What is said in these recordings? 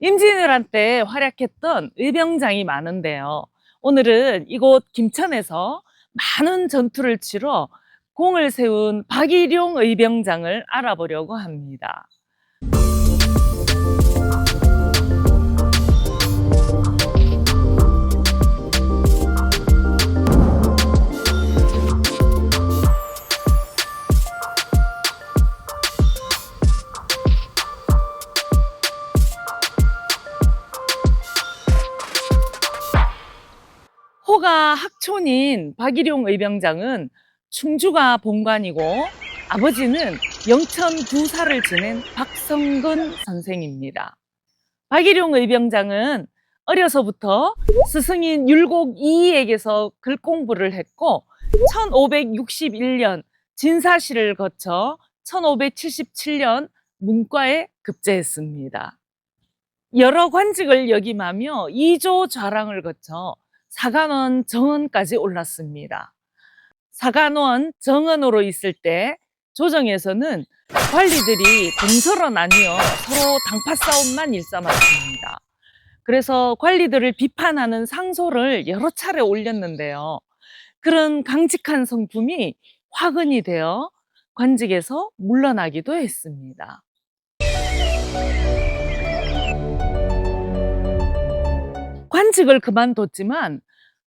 임진왜란 때 활약했던 의병장이 많은데요. 오늘은 이곳 김천에서 많은 전투를 치러 공을 세운 박일용 의병장을 알아보려고 합니다. 호가 학촌인 박일용 의병장은 충주가 본관이고 아버지는 영천 구사를 지낸 박성근 선생입니다. 박일용 의병장은 어려서부터 스승인 율곡 이이에게서 글 공부를 했고 1561년 진사시를 거쳐 1577년 문과에 급제했습니다. 여러 관직을 역임하며 이조 좌랑을 거쳐 사간원 정원까지 올랐습니다. 사간원 정원으로 있을 때 조정에서는 관리들이 동서로 나뉘어 서로 당파 싸움만 일삼았습니다. 그래서 관리들을 비판하는 상소를 여러 차례 올렸는데요. 그런 강직한 성품이 화근이 되어 관직에서 물러나기도 했습니다. 관직을 그만뒀지만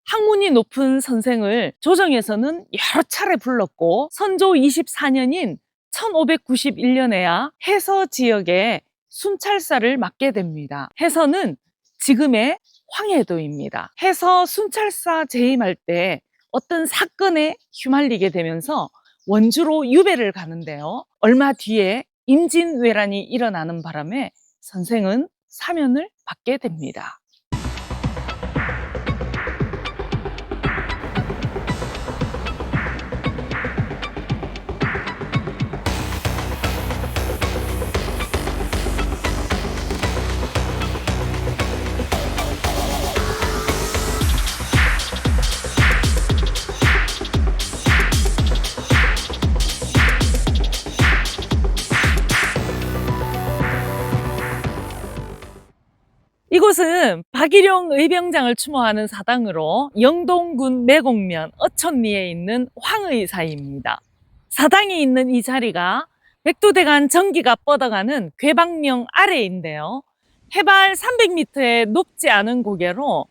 학문이 높은 선생을 조정에서는 여러 차례 불렀고 선조 24년인 1591년에야 해서 지역에 순찰사를 맡게 됩니다. 해서는 지금의 황해도입니다. 해서 순찰사 재임할 때 어떤 사건에 휘말리게 되면서 원주로 유배를 가는데요. 얼마 뒤에 임진왜란이 일어나는 바람에 선생은 사면을 받게 됩니다. 이곳은 박일용 의병장을 추모하는 사당으로 영동군 매곡면 어촌리에 있는 황의사입니다. 사당이 있는 이 자리가 백두대간 전기가 뻗어가는 괴박령 아래인데요. 해발 300m의 높지 않은 고개로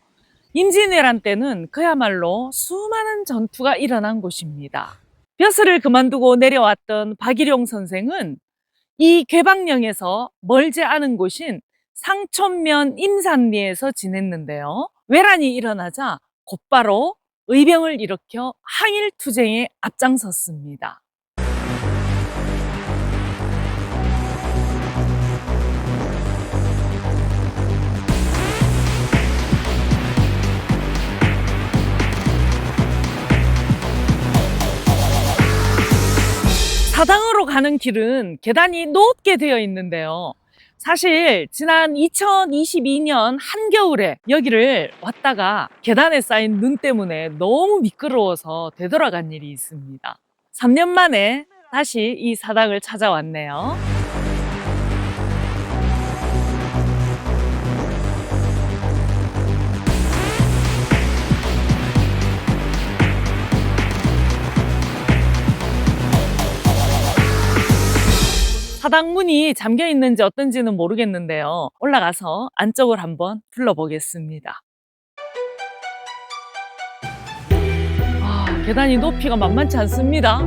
임진왜란 때는 그야말로 수많은 전투가 일어난 곳입니다. 벼슬을 그만두고 내려왔던 박일용 선생은 이 괴박령에서 멀지 않은 곳인 상촌면 임산리에서 지냈는데요. 왜란이 일어나자 곧바로 의병을 일으켜 항일투쟁에 앞장섰습니다. 사당으로 가는 길은 계단이 높게 되어 있는데요. 사실 지난 2022년 한겨울에 여기를 왔다가 계단에 쌓인 눈 때문에 너무 미끄러워서 되돌아간 일이 있습니다. 3년 만에 다시 이 사당을 찾아왔네요. 사당 문이 잠겨 있는지 어떤지는 모르겠는데요. 올라가서 안쪽을 한번 둘러보겠습니다. 계단이 높이가 만만치 않습니다.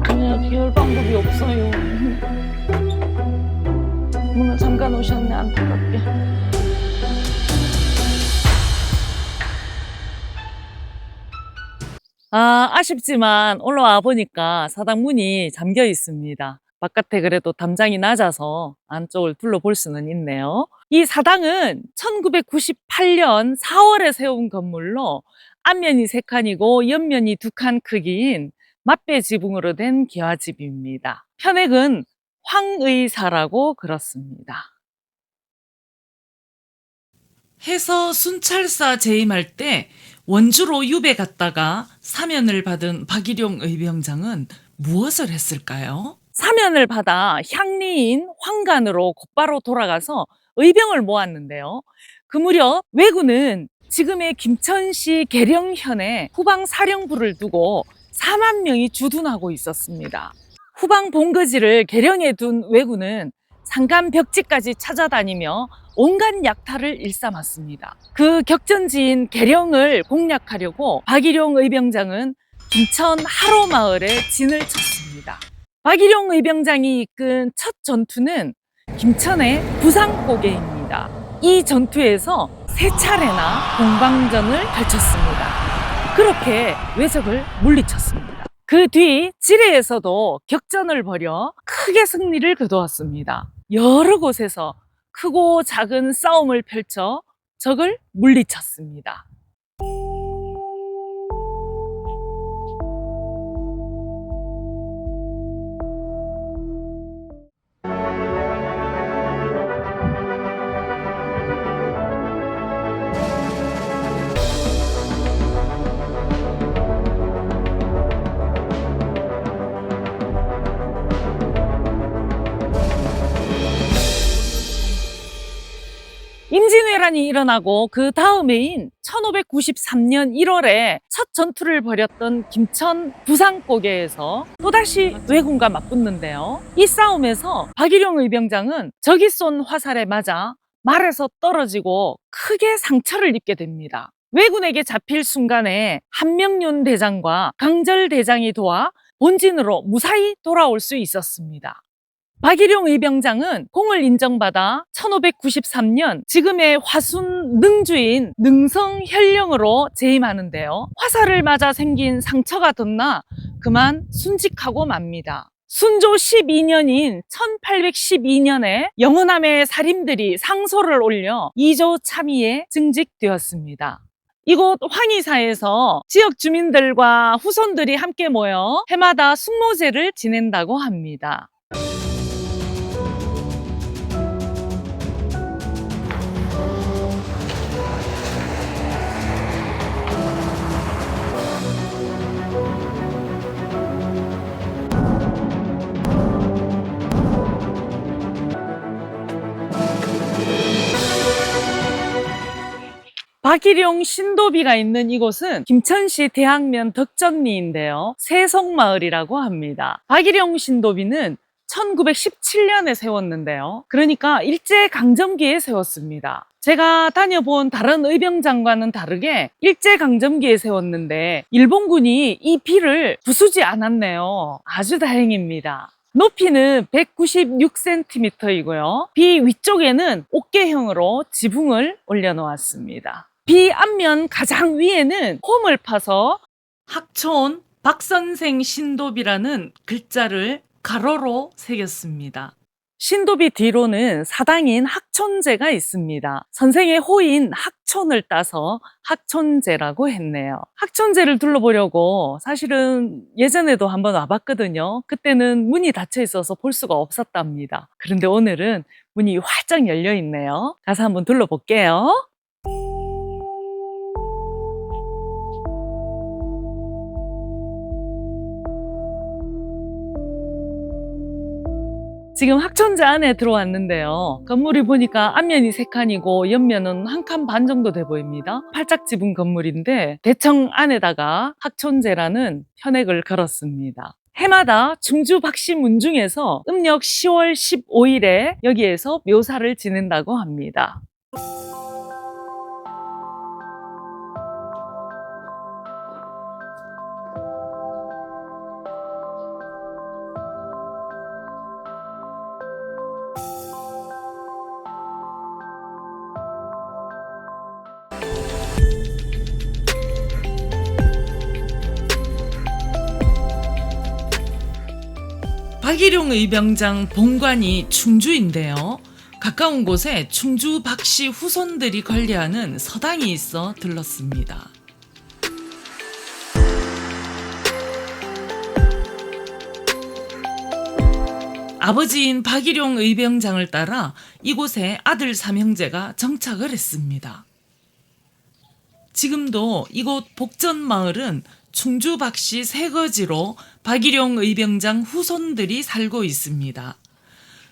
그냥 비울 방법이 없어요. 문을 잠가 놓으셨네, 안타깝게. 아쉽지만 올라와 보니까 사당 문이 잠겨 있습니다. 바깥에 그래도 담장이 낮아서 안쪽을 둘러볼 수는 있네요. 이 사당은 1998년 4월에 세운 건물로 앞면이 3칸이고 옆면이 2칸 크기인 맞배 지붕으로 된 기와집입니다. 현액은 황의사라고 그렇습니다. 해서 순찰사 재임할 때 원주로 유배 갔다가 사면을 받은 박일용 의병장은 무엇을 했을까요? 사면을 받아 향리인 황간으로 곧바로 돌아가서 의병을 모았는데요. 그 무렵 왜군은 지금의 김천시 계령현에 후방 사령부를 두고 4만 명이 주둔하고 있었습니다. 후방 본거지를 계령에 둔 왜군은 산간 벽지까지 찾아다니며 온갖 약탈을 일삼았습니다. 그 격전지인 계령을 공략하려고 박일용 의병장은 김천 하로마을에 진을 쳤습니다. 박일용 의병장이 이끈 첫 전투는 김천의 부산고개입니다. 이 전투에서 3차례나 공방전을 펼쳤습니다. 그렇게 왜적을 물리쳤습니다. 그 뒤 지뢰에서도 격전을 벌여 크게 승리를 거두었습니다. 여러 곳에서 크고 작은 싸움을 펼쳐 적을 물리쳤습니다. 임진왜란이 일어나고 그 다음 해인 1593년 1월에 첫 전투를 벌였던 김천 부산고개에서 또다시 왜군과 맞붙는데요. 이 싸움에서 박일용 의병장은 적이 쏜 화살에 맞아 말에서 떨어지고 크게 상처를 입게 됩니다. 왜군에게 잡힐 순간에 한명륜 대장과 강절 대장이 도와 본진으로 무사히 돌아올 수 있었습니다. 박일용 의병장은 공을 인정받아 1593년 지금의 화순 능주인 능성현령으로 재임하는데요. 화살을 맞아 생긴 상처가 덧나 그만 순직하고 맙니다. 순조 12년인 1812년에 영호남의 살인들이 상소를 올려 이조 참의에 증직되었습니다. 이곳 황희사에서 지역 주민들과 후손들이 함께 모여 해마다 숙모제를 지낸다고 합니다. 박일용 신도비가 있는 이곳은 김천시 대학면 덕전리인데요. 세성마을이라고 합니다. 박일용 신도비는 1917년에 세웠는데요. 그러니까 일제강점기에 세웠습니다. 제가 다녀본 다른 의병장과는 다르게 일제강점기에 세웠는데 일본군이 이 비를 부수지 않았네요. 아주 다행입니다. 높이는 196cm이고요. 비 위쪽에는 옥계형으로 지붕을 올려놓았습니다. 비 앞면 가장 위에는 홈을 파서 학촌 박선생 신도비라는 글자를 가로로 새겼습니다. 신도비 뒤로는 사당인 학촌제가 있습니다. 선생의 호인 학촌을 따서 학촌제라고 했네요. 학촌제를 둘러보려고 사실은 예전에도 한번 와봤거든요. 그때는 문이 닫혀 있어서 볼 수가 없었답니다. 그런데 오늘은 문이 활짝 열려 있네요. 가서 한번 둘러볼게요. 지금 학촌제 안에 들어왔는데요. 건물이 보니까 앞면이 3칸이고 옆면은 1칸 반 정도 돼 보입니다. 팔짝 지붕 건물인데 대청 안에다가 학촌제라는 현액을 걸었습니다. 해마다 충주 박씨 문중에서 음력 10월 15일에 여기에서 묘사를 지낸다고 합니다. 박일용 의병장 본관이 충주인데요. 가까운 곳에 충주 박씨 후손들이 관리하는 서당이 있어 들렀습니다. 아버지인 박일용 의병장을 따라 이곳에 아들 삼형제가 정착을 했습니다. 지금도 이곳 복전마을은 충주 박씨 새거지로 박일용 의병장 후손들이 살고 있습니다.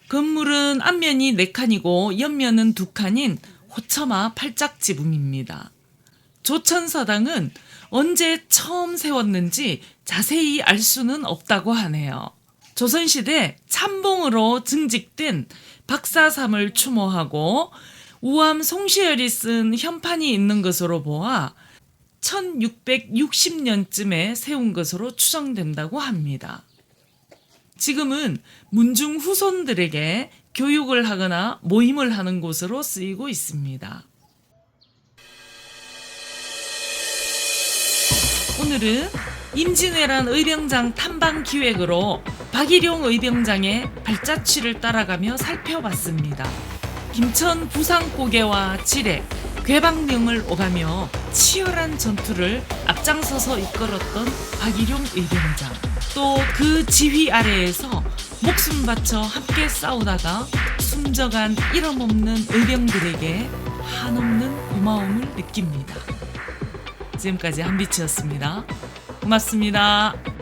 건물은 앞면이 4칸이고 옆면은 2칸인 호처마 팔짝지붕입니다. 조천사당은 언제 처음 세웠는지 자세히 알 수는 없다고 하네요. 조선시대 참봉으로 증직된 박사삼을 추모하고 우암 송시열이 쓴 현판이 있는 것으로 보아 1660년쯤에 세운 것으로 추정된다고 합니다. 지금은 문중 후손들에게 교육을 하거나 모임을 하는 곳으로 쓰이고 있습니다. 오늘은 임진왜란 의병장 탐방 기획으로 박일용 의병장의 발자취를 따라가며 살펴봤습니다. 김천 부상고개와 지뢰, 괴박령을 오가며 치열한 전투를 앞장서서 이끌었던 박일용 의병장. 또 그 지휘 아래에서 목숨 바쳐 함께 싸우다가 숨져간 이름 없는 의병들에게 한없는 고마움을 느낍니다. 지금까지 한비치였습니다. 고맙습니다.